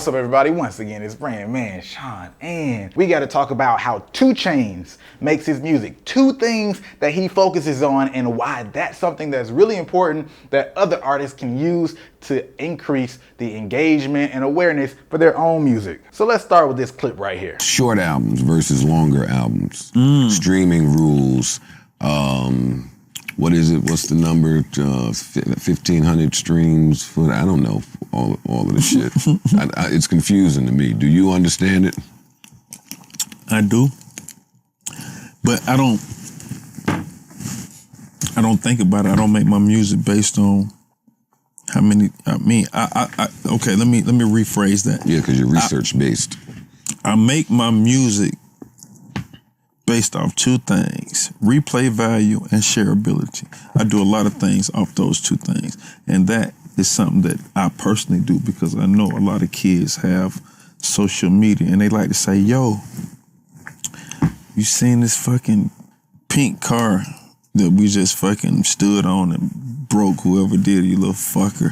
What's up, everybody? Once again, it's Brand Man Sean, and we got to talk about how 2 Chainz makes his music. 2 things that he focuses on and why that's something that's really important that other artists can use to increase the engagement and awareness for their own music. So let's start with this clip right here. Short albums versus longer albums. Streaming rules. What is it? What's the number? 1,500 streams for, I don't know, all of the shit. It's confusing to me. Do you understand it? I do, but I don't think about it. I don't make my music based on how many. Okay, let me rephrase that. Yeah, because you're research based. I make my music based off 2 things: replay value and shareability. I do a lot of things off those 2 things. And that is something that I personally do because I know a lot of kids have social media and they like to say, yo, you seen this fucking pink car that we just fucking stood on and broke whoever did it, you little fucker.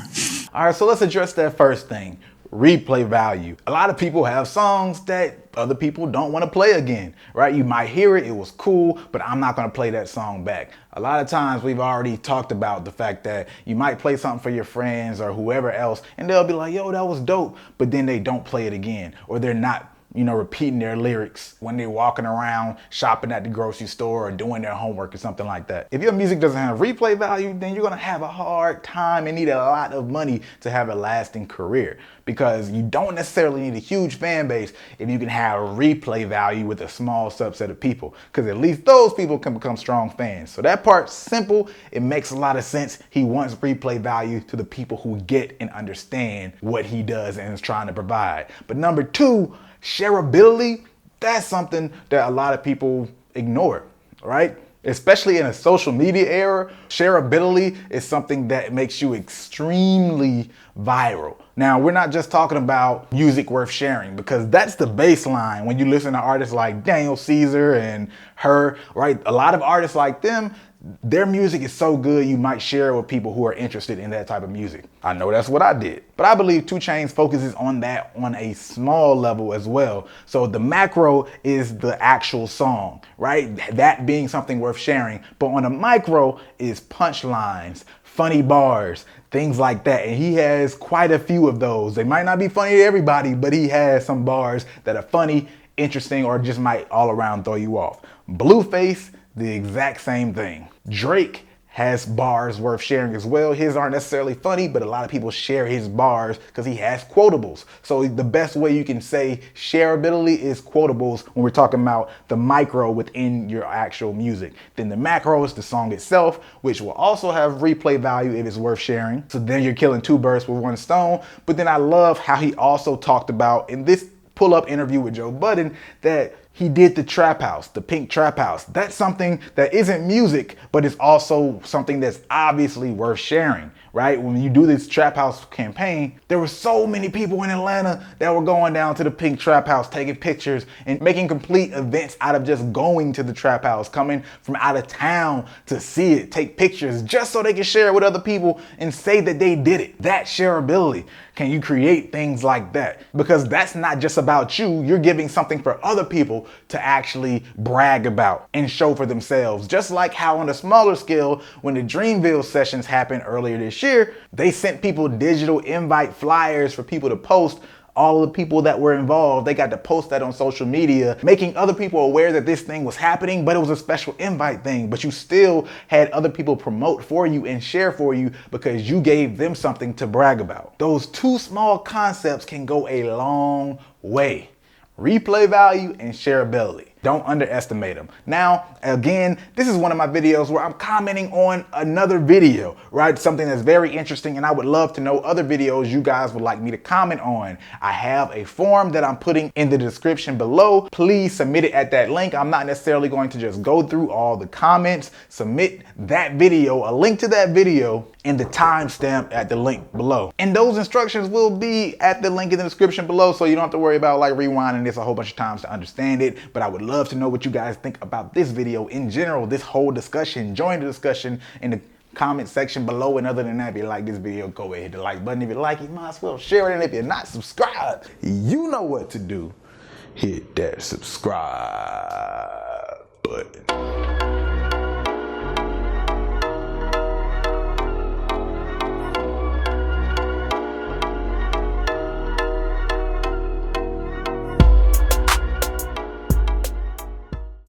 All right, so let's address that first thing. Replay value. A lot of people have songs that other people don't want to play again, right? You might hear it was cool, but I'm not going to play that song back. A lot of times we've already talked about the fact that you might play something for your friends or whoever else, and they'll be like, yo, that was dope, but then they don't play it again, or they're not repeating their lyrics when they're walking around shopping at the grocery store or doing their homework or something like that. If your music doesn't have replay value, then you're gonna have a hard time and need a lot of money to have a lasting career, because you don't necessarily need a huge fan base if you can have replay value with a small subset of people, because at least those people can become strong fans. So that part's simple. It makes a lot of sense. He wants replay value to the people who get and understand what he does and is trying to provide. But number 2, shareability, that's something that a lot of people ignore, right? Especially in a social media era, shareability is something that makes you extremely viral. Now, we're not just talking about music worth sharing, because that's the baseline when you listen to artists like Daniel Caesar and her, right? A lot of artists like them, their music is so good you might share it with people who are interested in that type of music. I know that's what I did. But I believe 2 Chainz focuses on that on a small level as well. So the macro is the actual song, right? That being something worth sharing. But on a micro is punchlines, funny bars, things like that. And he has quite a few of those. They might not be funny to everybody, but he has some bars that are funny, interesting, or just might all around throw you off. Blueface, the exact same thing. Drake has bars worth sharing as well. His aren't necessarily funny, but a lot of people share his bars because he has quotables. So the best way you can say shareability is quotables when we're talking about the micro within your actual music. Then the macro is the song itself, which will also have replay value if it's worth sharing. So then you're killing 2 birds with 1 stone. But then I love how he also talked about in this pull-up interview with Joe Budden that he did the trap house, the pink trap house. That's something that isn't music, but it's also something that's obviously worth sharing, right? When you do this trap house campaign, there were so many people in Atlanta that were going down to the pink trap house, taking pictures and making complete events out of just going to the trap house, coming from out of town to see it, take pictures just so they can share it with other people and say that they did it. That shareability. Can you create things like that? Because that's not just about you. You're giving something for other people to actually brag about and show for themselves. Just like how on a smaller scale, when the Dreamville sessions happened earlier this year, they sent people digital invite flyers for people to post. All the people that were involved, they got to post that on social media, making other people aware that this thing was happening, but it was a special invite thing. But you still had other people promote for you and share for you because you gave them something to brag about. Those 2 small concepts can go a long way. Replay value and shareability. Don't underestimate them. Now, again, this is one of my videos where I'm commenting on another video, right? Something that's very interesting, and I would love to know other videos you guys would like me to comment on. I have a form that I'm putting in the description below. Please submit it at that link. I'm not necessarily going to just go through all the comments. Submit that video, a link to that video, and the timestamp at the link below. And those instructions will be at the link in the description below, so you don't have to worry about like rewinding this a whole bunch of times to understand it. But I would love to know what you guys think about this video in general, this whole discussion. Join the discussion in the comment section below. And other than that, if you like this video, go ahead, hit the like button. If you like it, you might as well share it. And if you're not subscribed, you know what to do. Hit that subscribe button.